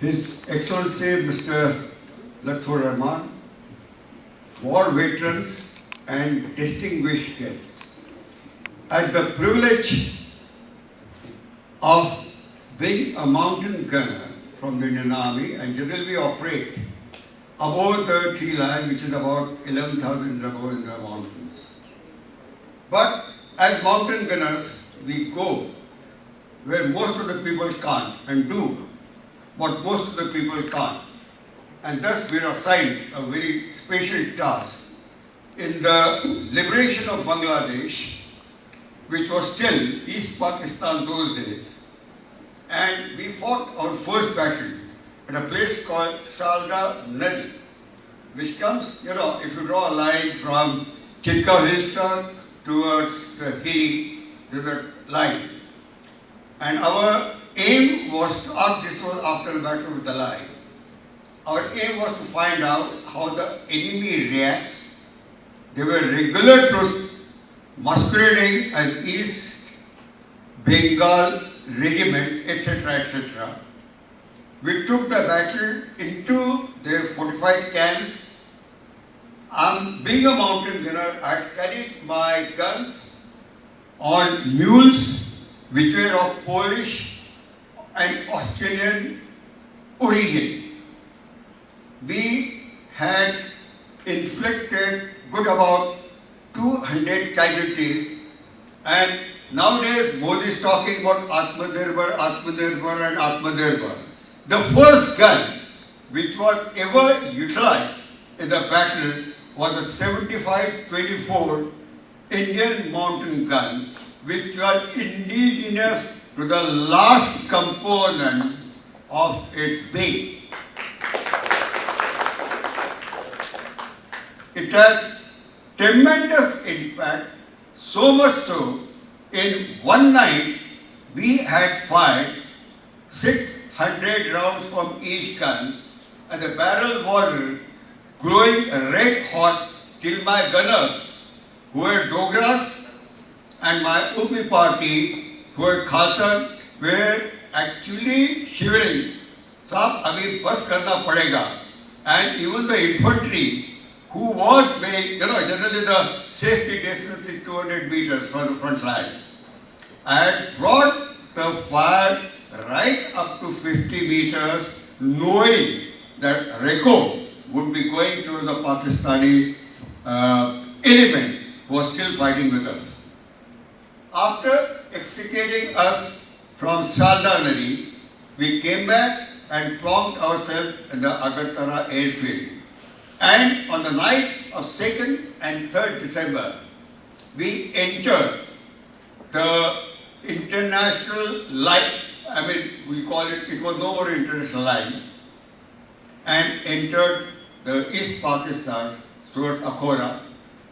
His Excellency Mr. Lathur Rahman, war veterans and distinguished guests. I had the privilege of being a mountain gunner from the Indian Army, and generally we operate above the tree line, which is about 11,000 above in the mountains. But as mountain gunners, we go where most of the people can't and do what most of the people can't. And thus we are assigned a very special task in the liberation of Bangladesh, which was still East Pakistan those days. And we fought our first battle at a place called Sathe Nadi, which comes, if you draw a line from Chitka Hillstar towards the hilly, there's a line. And our aim was to, this was after the battle with the line, our aim was to find out how the enemy reacts. They were regular troops masquerading as East Bengal Regiment, etc., etc. We took the battle into their fortified camps. Being a mountain gunner, I carried my guns on mules which were of Polish and Australian origin. We had inflicted good about 200 casualties, and nowadays Modi is talking about Atmanirbhar, Atmanirbhar and Atmanirbhar. The first gun which was ever utilized in the battle was a 75-24 Indian mountain gun, which was indigenous to the last component of its being. It has tremendous impact, so much so, in one night we had fired 600 rounds from each gun, and the barrel water glowing red hot till my gunners, who were Dogras, and my UP party, who were Khalsa, were actually shivering. Saab, abhi bas karna padega. And even the infantry, who was made, generally the safety distance is 200 meters from the front line. I had brought the fire right up to 50 meters, knowing that Reko would be going to the Pakistani element who was still fighting with us. After extricating us from Sathe Nadi, we came back and plonked ourselves in the Agartala airfield. And on the night of 2nd and 3rd December, we entered the international line, we call it was no more international line, and entered the East Pakistan towards Akhora.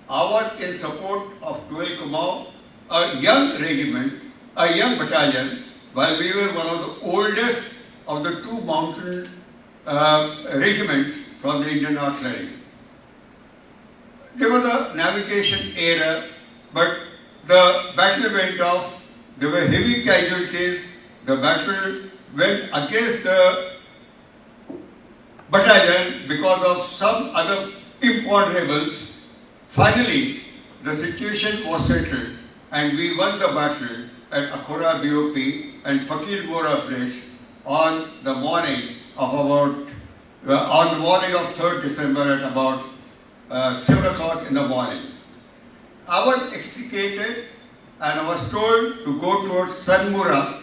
I was in support of 12 Kamau, a young regiment, a young battalion, while we were one of the oldest of the two mountain regiments from the Indian Artillery. There was a navigation error, but the battle went off. There were heavy casualties. The battle went against the battalion because of some other imponderables. Finally, the situation was settled and we won the battle at Akhora BOP and Fakir Bora Bridge on the morning of 3rd December at about 7 o'clock in the morning. I was extricated and I was told to go towards Sanmura